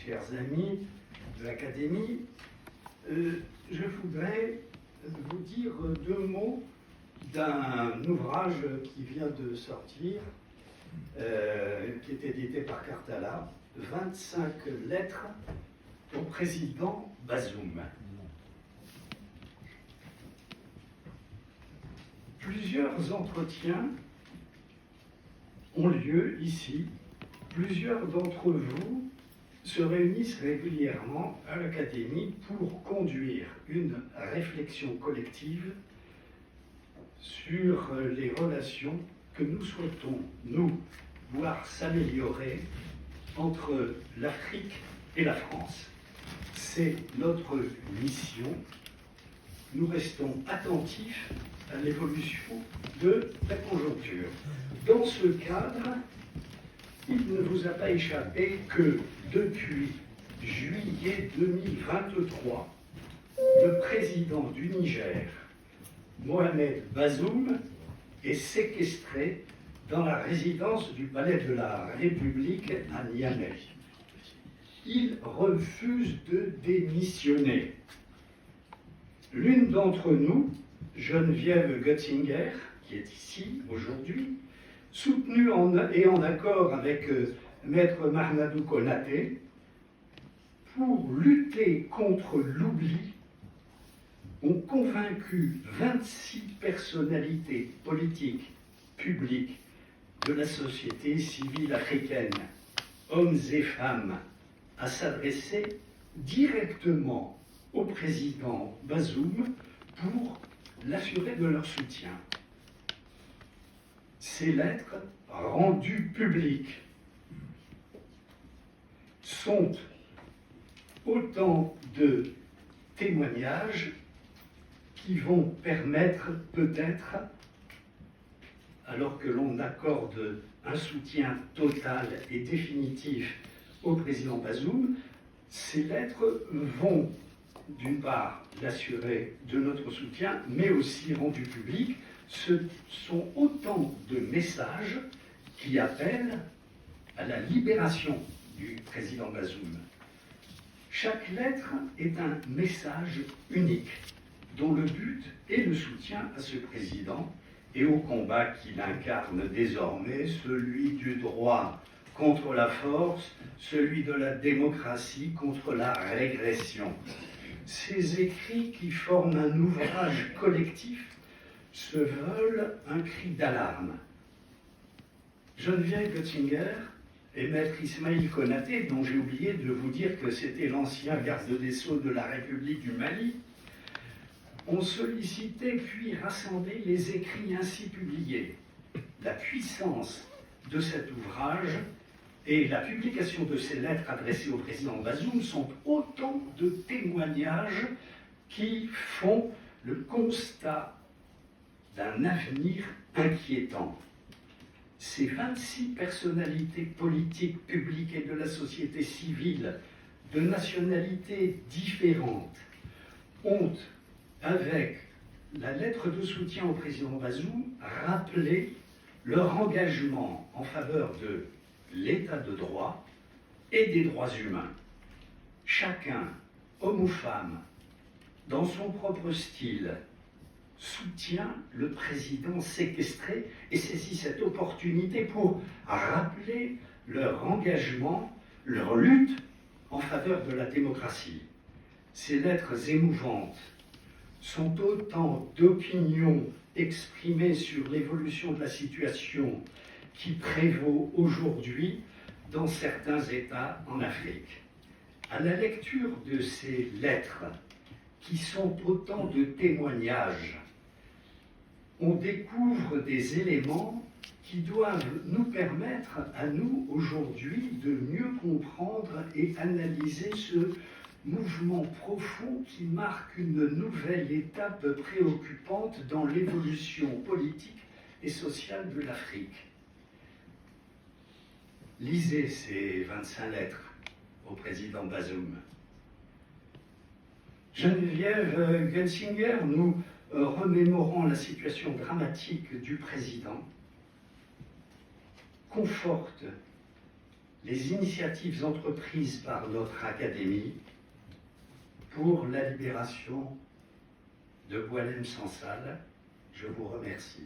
chers amis de l'Académie, je voudrais vous dire deux mots d'un ouvrage qui vient de sortir, qui est édité par Cartala, 25 lettres au président Bazoum. Plusieurs entretiens ont lieu ici. Plusieurs d'entre vous se réunissent régulièrement à l'Académie pour conduire une réflexion collective sur les relations que nous souhaitons, nous, voir s'améliorer entre l'Afrique et la France. C'est notre mission. Nous restons attentifs à l'évolution de la conjoncture. Dans ce cadre, il ne vous a pas échappé que depuis juillet 2023, le président du Niger, Mohamed Bazoum, est séquestré dans la résidence du Palais de la République à Niamey. Il refuse de démissionner. L'une d'entre nous, Geneviève Götzinger, qui est ici aujourd'hui, soutenue et en accord avec Maître Mahamadou Konaté, pour lutter contre l'oubli, ont convaincu 26 personnalités politiques, publiques de la société civile africaine, hommes et femmes, à s'adresser directement au président Bazoum pour l'assurer de leur soutien. Ces lettres, rendues publiques, sont autant de témoignages qui vont permettre peut-être, alors que l'on accorde un soutien total et définitif au président Bazoum, ces lettres vont d'une part l'assurer de notre soutien, mais aussi rendu public. Ce sont autant de messages qui appellent à la libération du président Bazoum. Chaque lettre est un message unique, dont le but est le soutien à ce président et au combat qu'il incarne désormais, celui du droit contre la force, celui de la démocratie contre la régression. Ces écrits qui forment un ouvrage collectif se veulent un cri d'alarme. Geneviève Götzinger et Maître Ismaïl Konaté, dont j'ai oublié de vous dire que c'était l'ancien garde des Sceaux de la République du Mali, ont sollicité puis rassemblé les écrits ainsi publiés. La puissance de cet ouvrage et la publication de ces lettres adressées au président Bazoum sont autant de témoignages qui font le constat d'un avenir inquiétant. Ces 26 personnalités politiques, publiques et de la société civile, de nationalités différentes, ont, avec la lettre de soutien au président Bazoum, rappelé leur engagement en faveur de l'état de droit et des droits humains. Chacun, homme ou femme, dans son propre style, soutient le président séquestré et saisit cette opportunité pour rappeler leur engagement, leur lutte en faveur de la démocratie. Ces lettres émouvantes sont autant d'opinions exprimées sur l'évolution de la situation qui prévaut aujourd'hui dans certains États en Afrique. À la lecture de ces lettres, qui sont autant de témoignages, on découvre des éléments qui doivent nous permettre à nous aujourd'hui de mieux comprendre et analyser ce mouvement profond qui marque une nouvelle étape préoccupante dans l'évolution politique et sociale de l'Afrique. Lisez ces 25 lettres au président Bazoum. Geneviève Götzinger, nous remémorant la situation dramatique du président, conforte les initiatives entreprises par notre académie pour la libération de Boualem Sansal. Je vous remercie.